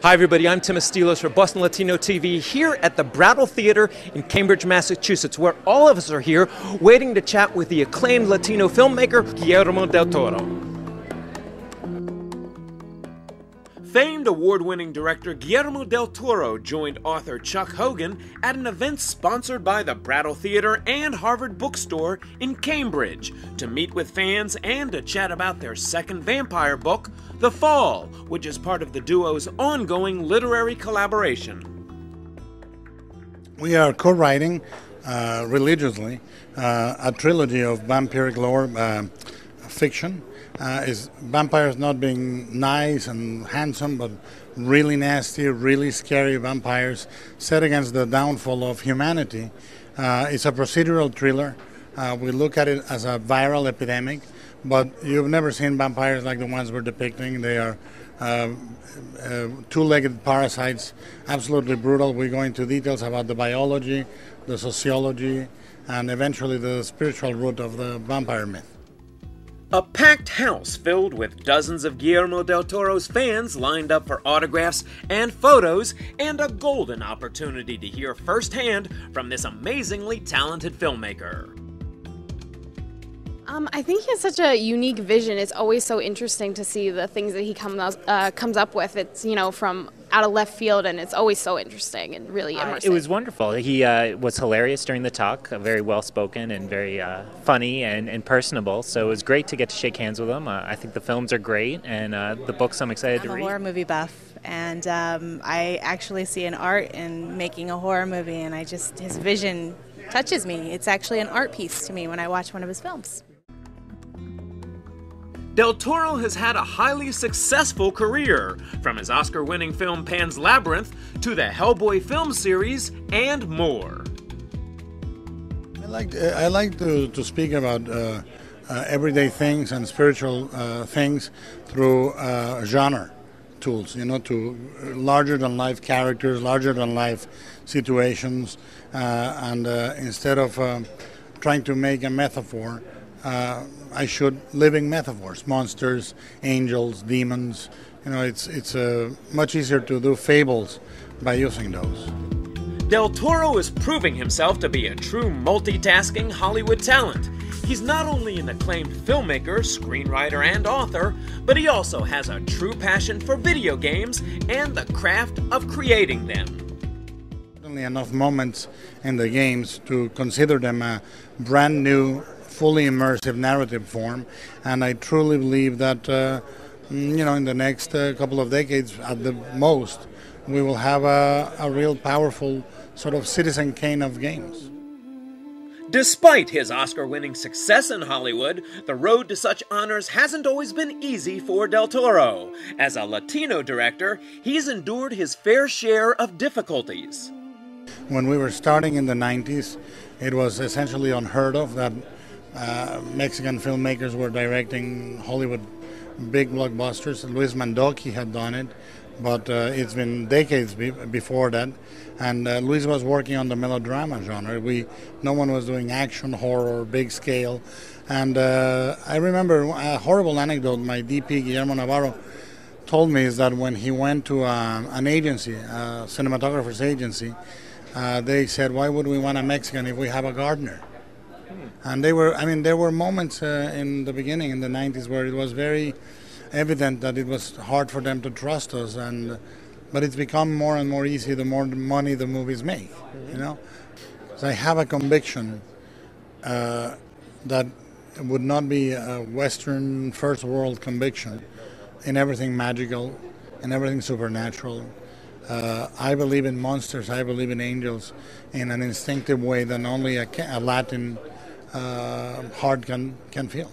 Hi everybody, I'm Tim Estilos for Boston Latino TV here at the Brattle Theater in Cambridge, Massachusetts, where all of us are here waiting to chat with the acclaimed Latino filmmaker Guillermo del Toro. Famed award-winning director Guillermo del Toro joined author Chuck Hogan at an event sponsored by the Brattle Theater and Harvard Bookstore in Cambridge to meet with fans and to chat about their second vampire book, The Fall, which is part of the duo's ongoing literary collaboration. We are co-writing religiously a trilogy of vampiric lore fiction. Is vampires not being nice and handsome, but really nasty, really scary vampires set against the downfall of humanity. It's a procedural thriller. We look at it as a viral epidemic, but you've never seen vampires like the ones we're depicting. They are two-legged parasites, absolutely brutal. We go into details about the biology, the sociology, and eventually the spiritual root of the vampire myth. A packed house filled with dozens of Guillermo del Toro's fans lined up for autographs and photos, and a golden opportunity to hear firsthand from this amazingly talented filmmaker. I think he has such a unique vision. It's always so interesting to see the things that he comes up with. It's, from out of left field, and it's always so interesting and really immersive. It was wonderful. He was hilarious during the talk, very well-spoken and very funny and personable. So it was great to get to shake hands with him. I think the films are great, and the books I'm excited to read. I'm a horror movie buff, and I actually see an art in making a horror movie, and his vision touches me. It's actually an art piece to me when I watch one of his films. Del Toro has had a highly successful career, from his Oscar-winning film Pan's Labyrinth to the Hellboy film series and more. I like to speak about everyday things and spiritual things through genre tools, to larger-than-life characters, larger-than-life situations, and instead of trying to make a metaphor, I shoot living metaphors, monsters, angels, demons. It's much easier to do fables by using those. Del Toro is proving himself to be a true multitasking Hollywood talent. He's not only an acclaimed filmmaker, screenwriter, and author, but he also has a true passion for video games and the craft of creating them. Certainly enough moments in the games to consider them a brand new, fully immersive narrative form, and I truly believe that in the next couple of decades at the most, we will have a real powerful sort of Citizen Kane of games. Despite his Oscar-winning success in Hollywood, the road to such honors hasn't always been easy for Del Toro. As a Latino director, he's endured his fair share of difficulties. When we were starting in the 90s, it was essentially unheard of that Mexican filmmakers were directing Hollywood big blockbusters. Luis Mandoki had done it, but it's been decades before that. And Luis was working on the melodrama genre. No one was doing action, horror, big scale. And I remember a horrible anecdote my DP, Guillermo Navarro, told me is that when he went to an agency, a cinematographer's agency, they said, "Why would we want a Mexican if we have a gardener?" And there were moments in the beginning, in the 90s, where it was very evident that it was hard for them to trust us, but it's become more and more easy the more money the movies make, So I have a conviction that it would not be a Western first world conviction in everything magical, in everything supernatural. I believe in monsters, I believe in angels in an instinctive way that only a Latin heart can feel.